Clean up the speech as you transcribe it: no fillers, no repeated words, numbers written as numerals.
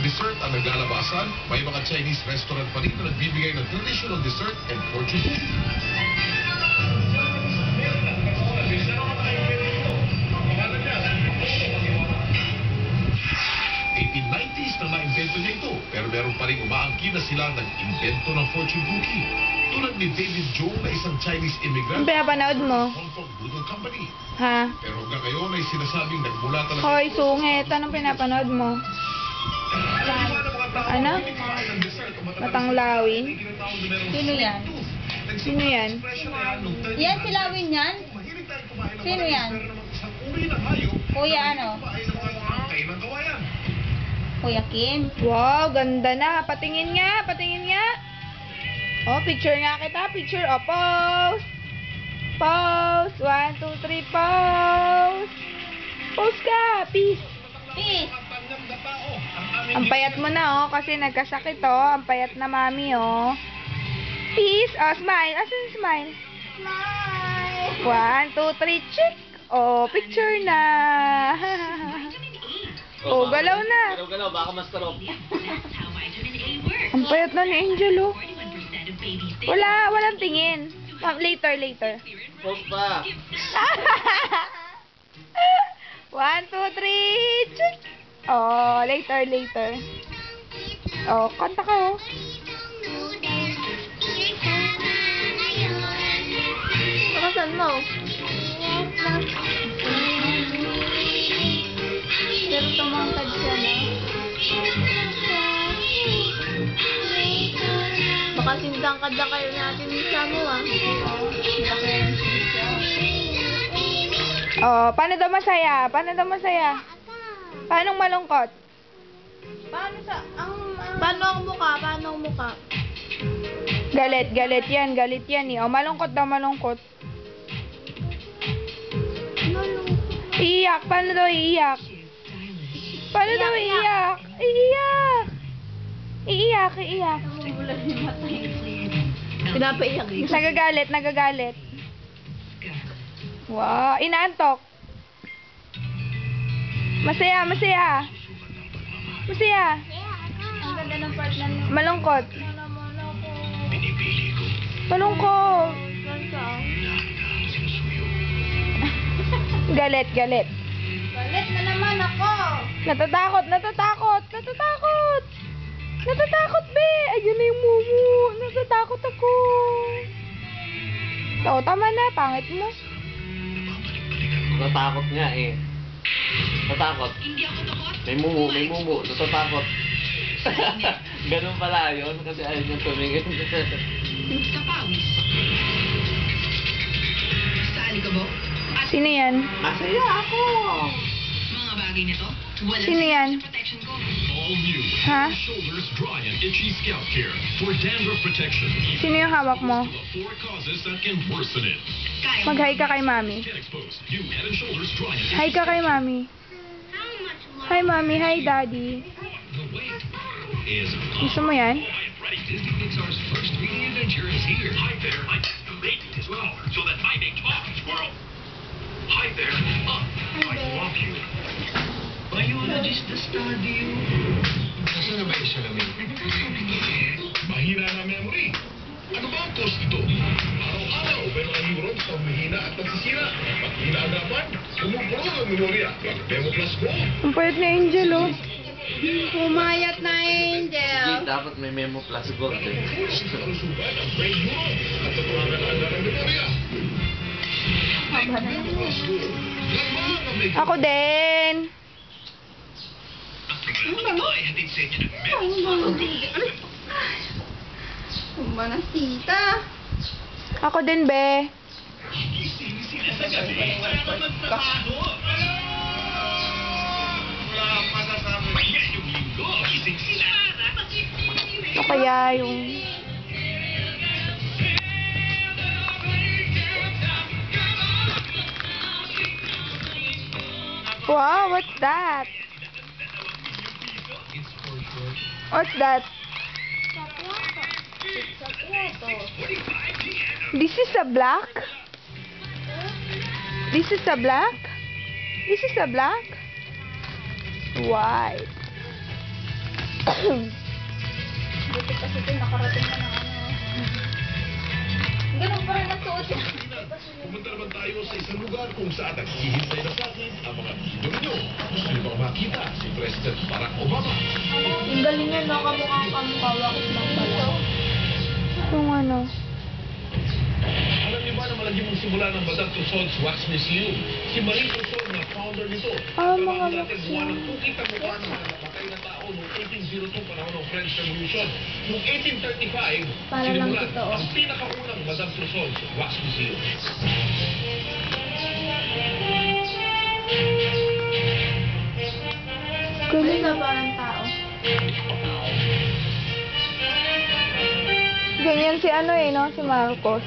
dessert ang naglalabasan, may mga Chinese restaurant pa rin na nagbibigay ng traditional dessert and fortune cookie. 1890s na na-invento niya ito, pero meron pa rin umaangkin na sila nag-invento ng fortune cookie. Tulad ni David Zhou na isang Chinese immigrant. Ang pinapanood mo? Hong Kong Noodle Company. Ha? Pero hanggang ngayon ay sinasabing nagmula talaga. Hoy, sungit. Anong pinapanood mo? Ano? Matanglawin? Sino yan? Sino yan? Yan si Lawin yan? Sino yan? Kuya ano? Kuya Kim? Wow, ganda na. Patingin nga, patingin nga. Oh, picture nga kita. Picture. Oh, pose. Pose. 1, 2, 3, pose. Pose ka. Peace. Peace! Ang payat mo na, oh, kasi nagkasakit, oh. Ang payat na mami, oh. Peace. Oh, smile. Asan yung smile? Smile! 1, 2, 3, chick. Oh, picture na. Oh, galaw na. Galaw-galaw, baka mas tarok. Ang payat na ni Angel, oh. Walang tingin. Later. Post pa. 1, 2, 3, check. Oh, later. Oh, kanta ka, oh. Nakasan mo? Pero tumangkad siya na. Baka sintangkad na kayo natin sa mo ah. Oh, paano daw masaya? Paano malungkot? Paano ang mukha? Galit yan eh. Oh, malungkot daw, malungkot. Iiyak, paano daw iiyak? Iiyak. Pinapaiyak dito. Nagagalit. Wow, inaantok. Masaya. Ang ganda ng part na Malungkot. Galit. Galit na naman ako. Natatakot. Natatakot, be. Ayun na yung mumu. Natatakot ako. Oo, tama na. Pangit mo. Natakot nga eh. Natakot. May mumu. Natatakot. Ganun pala yun kasi ayaw niya tumingin. Sino yan? Masaya ako. Mga bagay nito, wala Sino yan? sa protection ko. All new Ha? Shoulders Dry and Itchy Scalp Care for dandruff protection. Sino yung hawak mo? The 4 causes that can worsen it. Kaya Mag-hi ka kay mami. Get exposed. New Head and Shoulders Dry and Itchy. Hi ka kay mami. Hi mami, hi daddy. The wait is Gusto mo yan? ready. Disney Pixar's first 3D adventure is here. Hi there. I make this well so that I may talk, squirrel. Hi there. I love you. biologist na study yun. Nasaan na ba yung salamin? Mahina na memory. Ano ba ang cause nito? Araw-araw, pero ang neuron sa mahina at nagsisira. At inaagapan, pumupuno ng memorya. Mag-Memo Plus Go. Ang payat ni Angel, oh. Pumayat na Angel. Hindi, dapat may memo plus gold eh. Sa kalusugan ang brain neuron at sa pangangalaga ng memorya. Memo Plus Go. Lamang ang may Ako din. ay hatid sa inyo ng Memo Plus Go. Kumba na tita. Ako din, be. Sila sa gabi, wala naman magtrabaho. Wala kang masasabi. Ngayong linggo, gising sila. Ano kaya yung... Wow, what's that? What's that? This is a black? This is a black? This is a black? White. Buti kasi ito nakarating na ng ano. Ganun pa rin ang suot niya. Pumunta naman tayo sa isang lugar kung saan naghihintay na sa atin ang mga video ninyo. Gusto niyo bang makita si President Barack Obama? Ang galing yan, no? Kamukha wakit lang pala. Kung ano. Alam niyo ba na malagi mong simula ng Madame Tussauds Wax Museum? Si Marie Tussauds na founder nito. Ah, Trabaho mga natin gawa ng tukita mukha ng mga napatay na tao noong 1802 panahon ng French Revolution. Noong 1835, Para lang sinimulan totoo. ang pinakaunang Madame Tussauds Wax Museum. Ano Galing. na parang tao? Ganyan si ano eh, no? Si Marcos.